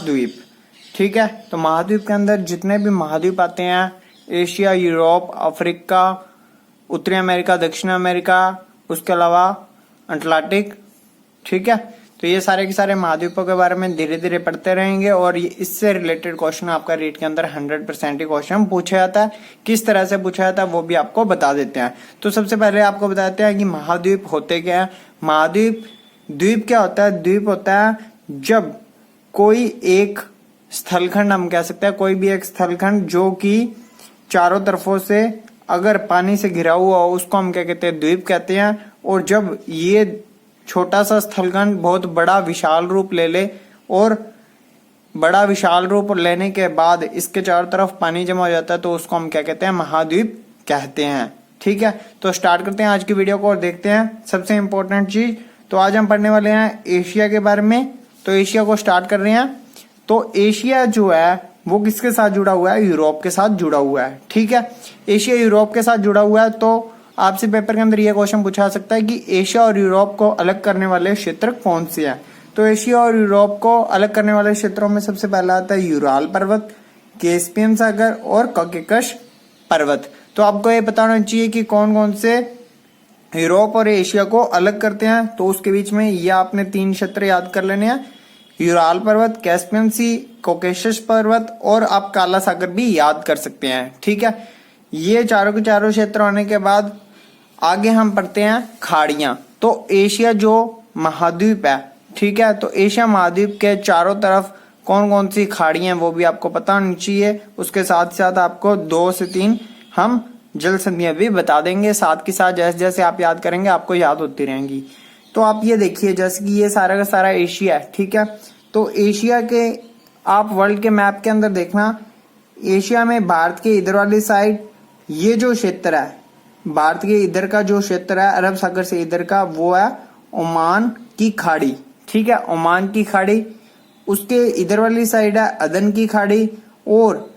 महाद्वीप। ठीक है, तो महाद्वीप के अंदर जितने भी महाद्वीप आते हैं, एशिया, यूरोप, अफ्रीका, उत्तरी अमेरिका, दक्षिण अमेरिका, उसके अलावा अटलांटिक। ठीक है, तो ये सारे के सारे महाद्वीपों के बारे में धीरे धीरे पढ़ते रहेंगे और ये इससे रिलेटेड क्वेश्चन आपका रीट के अंदर 100% ही क्वेश्चन पूछा जाता है। किस तरह से पूछा जाता है वो भी आपको बता देते हैं। तो सबसे पहले आपको बताते हैं कि महाद्वीप होते क्या है। महाद्वीप, द्वीप क्या होता है? द्वीप होता है जब कोई एक स्थलखंड, हम कह सकते हैं कोई भी एक स्थलखंड जो कि चारों तरफों से अगर पानी से घिरा हुआ हो, उसको हम क्या कहते हैं? द्वीप कहते हैं। और जब ये छोटा सा स्थलखंड बहुत बड़ा विशाल रूप ले ले और बड़ा विशाल रूप लेने के बाद इसके चारों तरफ पानी जमा हो जाता है, तो उसको हम क्या कहते हैं? महाद्वीप कहते हैं। ठीक है, तो स्टार्ट करते हैं आज की वीडियो को और देखते हैं सबसे इंपॉर्टेंट चीज। तो आज हम पढ़ने वाले हैं एशिया के बारे में। तो एशिया को स्टार्ट कर रहे हैं। तो एशिया जो है वो किसके साथ जुड़ा हुआ है? यूरोप के साथ जुड़ा हुआ है। ठीक है, एशिया यूरोप के साथ जुड़ा हुआ है। तो आपसे पेपर के अंदर यह क्वेश्चन पूछा सकता है कि एशिया और यूरोप को अलग करने वाले क्षेत्र कौन से हैं? तो एशिया और यूरोप को अलग करने वाले क्षेत्रों में सबसे पहला आता है यूराल पर्वत, कैस्पियन सागर और कॉकेकस पर्वत। तो आपको ये बताना चाहिए कि कौन कौन से यूरोप और एशिया को अलग करते हैं। तो उसके बीच में ये आपने 3 क्षेत्र याद कर लेने हैं, यूराल पर्वत, कैस्पियन सी, कॉकेकस पर्वत और आप काला सागर भी याद कर सकते हैं। ठीक है, ये चारों के चारों क्षेत्र होने के बाद आगे हम पढ़ते हैं खाड़ियां। तो एशिया जो महाद्वीप है, ठीक है, तो एशिया महाद्वीप के चारों तरफ कौन कौन सी खाड़ियां हैं वो भी आपको पता होनी चाहिए। उसके साथ साथ आपको 2 से 3 हम जल संधियां भी बता देंगे। साथ के साथ जैसे जैसे आप याद करेंगे आपको याद होती रहेंगी। तो आप ये देखिए, जैसे कि ये सारा का सारा एशिया है। ठीक है, तो एशिया के आप वर्ल्ड के मैप के अंदर देखना, एशिया में भारत के इधर वाली साइड ये जो क्षेत्र है, भारत के इधर का जो क्षेत्र है अरब सागर से इधर का, वो है ओमान की खाड़ी। ठीक है, ओमान की खाड़ी। उसके इधर वाली साइड है अदन की खाड़ी और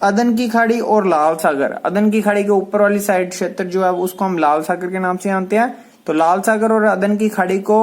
अदन की खाड़ी और लाल सागर। अदन की खाड़ी के ऊपर वाली साइड क्षेत्र जो है उसको हम लाल सागर के नाम से जानते हैं। तो लाल सागर और अदन की खाड़ी को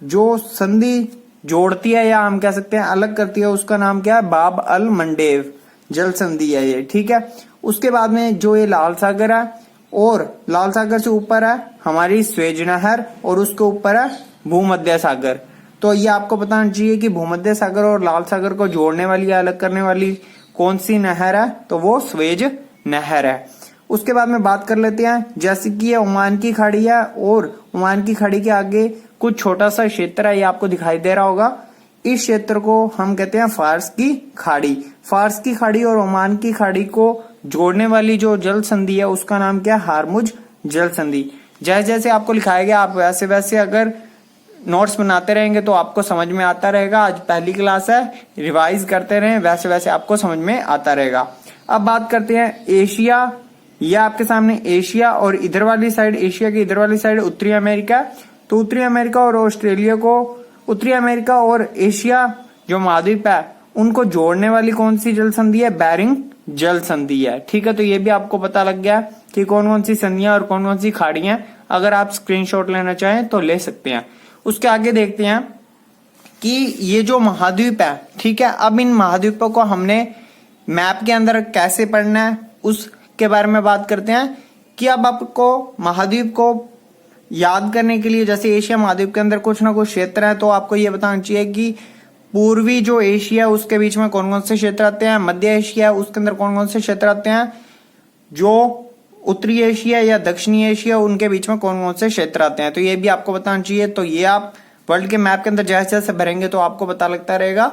जो संधि जोड़ती है या हम कह सकते हैं अलग करती है, उसका नाम क्या है? बाब अल मंडेव जल संधि है ये। ठीक है, उसके बाद में जो ये लाल सागर है और लाल सागर से ऊपर है हमारी स्वेज नहर और उसके ऊपर है भूमध्य सागर। तो ये आपको बताना चाहिए कि भूमध्य सागर और लाल सागर को जोड़ने वाली या अलग करने वाली कौन सी नहर है? तो वो स्वेज नहर है। उसके बाद में बात कर लेते हैं, जैसे कि ये ओमान की खाड़ी है और ओमान की खाड़ी के आगे कुछ छोटा सा क्षेत्र है, ये आपको दिखाई दे रहा होगा। इस क्षेत्र को हम कहते हैं फारस की खाड़ी। फारस की खाड़ी और ओमान की खाड़ी को जोड़ने वाली जो जल संधि है उसका नाम क्या है? हारमुज जल संधि। जैसे जैसे आपको लिखाया गया आप वैसे वैसे अगर नोट्स बनाते रहेंगे तो आपको समझ में आता रहेगा। आज पहली क्लास है, रिवाइज करते रहें, वैसे वैसे आपको समझ में आता रहेगा। अब बात करते हैं एशिया। ये आपके सामने एशिया और इधर वाली साइड, एशिया की इधर वाली साइड उत्तरी अमेरिका। तो उत्तरी अमेरिका और ऑस्ट्रेलिया को, उत्तरी अमेरिका और एशिया जो महाद्वीप है उनको जोड़ने वाली कौन सी जल संधि है? बेरिंग जल संधि है। ठीक है, तो ये भी आपको पता लग गया कि कौन कौन सी संधियां और कौन कौन सी खाड़ियां। अगर आप स्क्रीनशॉट लेना चाहें तो ले सकते हैं। उसके आगे देखते हैं कि ये जो महाद्वीप है, ठीक है, अब इन महाद्वीपों को हमने मैप के अंदर कैसे पढ़ना है उसके बारे में बात करते हैं। कि अब आपको महाद्वीप को याद करने के लिए, जैसे एशिया महाद्वीप के अंदर कुछ ना कुछ क्षेत्र है, तो आपको ये बताना चाहिए कि पूर्वी जो एशिया है उसके बीच में कौन कौन से क्षेत्र आते हैं, मध्य एशिया है उसके अंदर कौन कौन से क्षेत्र आते हैं, जो उत्तरी एशिया या दक्षिणी एशिया उनके बीच में कौन कौन से क्षेत्र आते हैं। तो ये भी आपको बताना चाहिए। तो ये आप वर्ल्ड के मैप के अंदर जैसे जैसे भरेंगे तो आपको पता लगता रहेगा।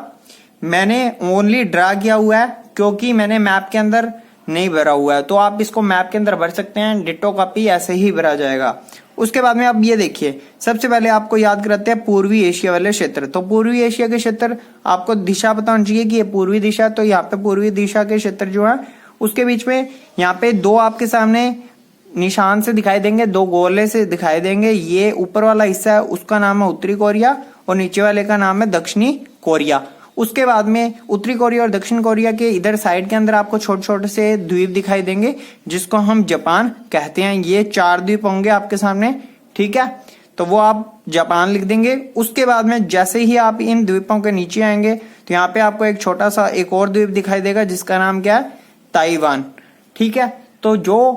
मैंने ओनली ड्रा किया हुआ है क्योंकि मैंने मैप के अंदर नहीं भरा हुआ है, तो आप इसको मैप के अंदर भर सकते हैं, डिटो कॉपी ऐसे ही भरा जाएगा। उसके बाद में आप ये देखिए, सबसे पहले आपको याद कराते हैं पूर्वी एशिया वाले क्षेत्र। तो पूर्वी एशिया के क्षेत्र आपको दिशा बताना चाहिए कि ये पूर्वी दिशा, तो यहाँ पे पूर्वी दिशा के क्षेत्र जो है उसके बीच में यहाँ पे 2 आपके सामने निशान से दिखाई देंगे, 2 गोले से दिखाई देंगे। ये ऊपर वाला हिस्सा है उसका नाम है उत्तरी कोरिया और नीचे वाले का नाम है दक्षिणी कोरिया। उसके बाद में उत्तरी कोरिया और दक्षिण कोरिया के इधर साइड के अंदर आपको छोटे छोटे से द्वीप दिखाई देंगे जिसको हम जापान कहते हैं। ये 4 द्वीप होंगे आपके सामने, ठीक है, तो वो आप जापान लिख देंगे। उसके बाद में जैसे ही आप इन द्वीपों के नीचे आएंगे तो यहाँ पे आपको एक छोटा सा एक और द्वीप दिखाई देगा जिसका नाम क्या है, ताइवान। ठीक है, तो जो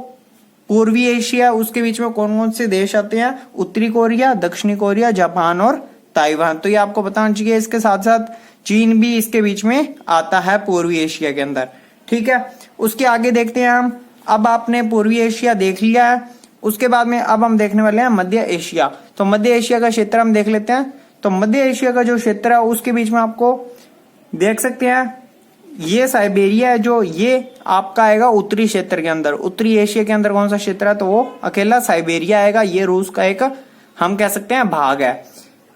पूर्वी एशिया उसके बीच में कौन कौन से देश आते हैं, उत्तरी कोरिया, दक्षिणी कोरिया, जापान और ताइवान। तो ये आपको बताना चाहिए। इसके साथ साथ चीन भी इसके बीच में आता है पूर्वी एशिया के अंदर। ठीक है, उसके आगे देखते हैं हम। अब आपने पूर्वी एशिया देख लिया है, उसके बाद में अब हम देखने वाले हैं मध्य एशिया। तो मध्य एशिया का क्षेत्र हम देख लेते हैं। तो मध्य एशिया का जो क्षेत्र है उसके बीच में आपको देख सकते हैं ये साइबेरिया है, जो ये आपका आएगा उत्तरी क्षेत्र के अंदर। उत्तरी एशिया के अंदर कौन सा क्षेत्र है, तो वो अकेला साइबेरिया आएगा। ये रूस का एक हम कह सकते हैं भाग है।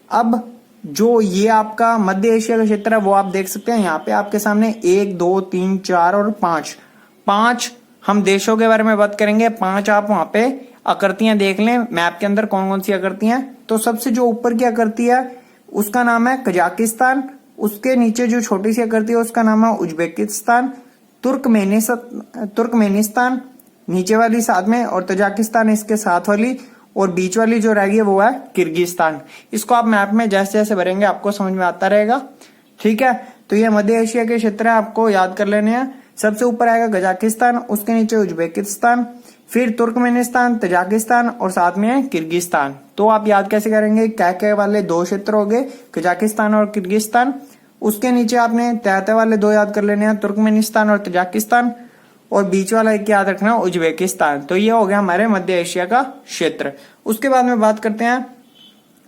अब जो ये आपका मध्य एशिया का क्षेत्र है वो आप देख सकते हैं यहाँ पे आपके सामने 1 2 3 4 और 5 हम देशों के बारे में बात करेंगे। 5 आप वहां पे आकृतियां देख लें मैप के अंदर कौन कौन सी आकृतियां। तो सबसे जो ऊपर की आकृति है उसका नाम है कजाकिस्तान, उसके नीचे जो छोटी सी आकृति है उसका नाम है उज्बेकिस्तान, तुर्कमेनिस्तान नीचे वाली साथ में, और तजाकिस्तान इसके साथ वाली, और बीच वाली जो रह गई वो है किर्गिस्तान। इसको आप मैप में जैसे जैसे भरेंगे आपको समझ में आता रहेगा। ठीक है, तो ये मध्य एशिया के क्षेत्र है, आपको याद कर लेने हैं। सबसे ऊपर आएगा कजाकिस्तान, उसके नीचे उज्बेकिस्तान, फिर तुर्कमेनिस्तान, तजाकिस्तान और साथ में है किर्गिस्तान। तो आप याद कैसे करेंगे, क्या क्या वाले 2 क्षेत्र हो गए, कजाकिस्तान और किर्गिस्तान। उसके नीचे आपने तहते वाले 2 याद कर लेने हैं, तुर्कमेनिस्तान और तजाकिस्तान, और बीच वाला एक याद रखना उज्बेकिस्तान। तो ये हो गया हमारे मध्य एशिया का क्षेत्र। उसके बाद में बात करते हैं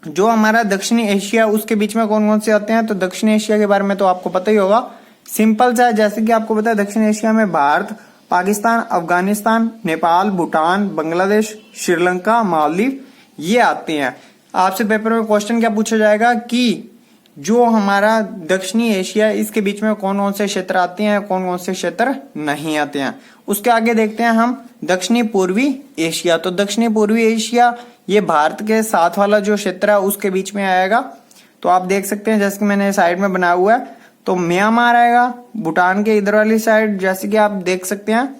जो हमारा दक्षिणी एशिया उसके बीच में कौन कौन से आते हैं। तो दक्षिण एशिया के बारे में तो आपको पता ही होगा, सिंपल सा है। जैसे कि आपको पता है दक्षिण एशिया में भारत, पाकिस्तान, अफगानिस्तान, नेपाल, भूटान, बांग्लादेश, श्रीलंका, मालदीव ये आते हैं। आपसे पेपर में क्वेश्चन क्या पूछा जाएगा कि जो हमारा दक्षिणी एशिया इसके बीच में कौन कौन से क्षेत्र आते हैं, कौन कौन से क्षेत्र नहीं आते हैं। उसके आगे देखते हैं हम दक्षिणी पूर्वी एशिया। तो दक्षिणी पूर्वी एशिया ये भारत के साथ वाला जो क्षेत्र है उसके बीच में आएगा। तो आप देख सकते हैं जैसे कि मैंने साइड में बनाया हुआ है, तो म्यांमार आएगा, भूटान के इधर वाली साइड जैसे कि आप देख सकते हैं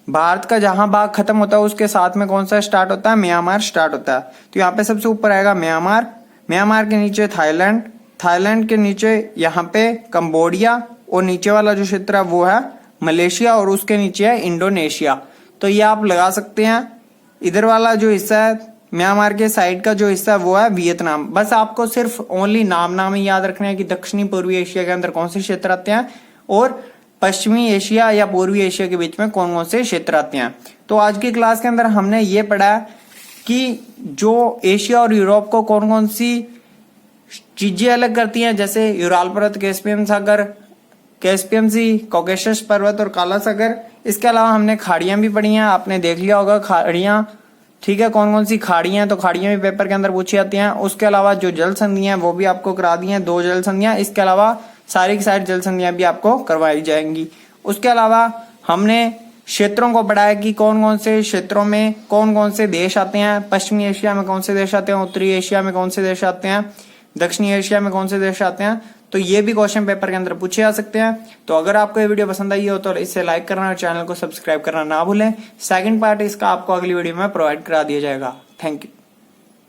भारत का जहां भाग खत्म होता है उसके साथ में कौन सा स्टार्ट होता है, म्यांमार स्टार्ट होता है। तो यहाँ पे सबसे ऊपर आएगा म्यांमार, म्यांमार के नीचे थाईलैंड, थाईलैंड के नीचे यहाँ पे कंबोडिया, और नीचे वाला जो क्षेत्र है वो है मलेशिया, और उसके नीचे है इंडोनेशिया। तो ये आप लगा सकते हैं। इधर वाला जो हिस्सा है म्यांमार के साइड का जो हिस्सा है वो है वियतनाम। बस आपको सिर्फ ओनली नाम ही याद रखना है कि दक्षिणी पूर्वी एशिया के अंदर कौन से क्षेत्र आते हैं और पश्चिमी एशिया या पूर्वी एशिया के बीच में कौन कौन से क्षेत्र आते हैं। तो आज की क्लास के अंदर हमने ये पढ़ा कि जो एशिया और यूरोप को कौन कौन सी चीजें अलग करती हैं, जैसे यूराल पर्वत, कैस्पियन सागर, कैस्पियन सी, कॉकेशस पर्वत और काला सागर। इसके अलावा हमने खाड़ियां भी पढ़ी हैं, आपने देख लिया होगा खाड़ियां। ठीक है, कौन कौन सी खाड़ियां, तो खाड़ियां भी पेपर के अंदर पूछी जाती हैं। उसके अलावा जो जल संधियां वो भी आपको करा दी हैं, 2 जल संधियां। इसके अलावा सारी की सारी जल संधियां भी आपको करवाई जाएंगी। उसके अलावा हमने क्षेत्रों को पढ़ा है कि कौन कौन से क्षेत्रों में कौन कौन से देश आते हैं, पश्चिमी एशिया में कौन से देश आते हैं, उत्तरी एशिया में कौन से देश आते हैं, दक्षिणी एशिया में कौन से देश आते हैं। तो ये भी क्वेश्चन पेपर के अंदर पूछे जा सकते हैं। तो अगर आपको ये वीडियो पसंद आई हो तो इसे लाइक करना और चैनल को सब्सक्राइब करना ना भूलें। सेकंड पार्ट इसका आपको अगली वीडियो में प्रोवाइड करा दिया जाएगा। Thank you.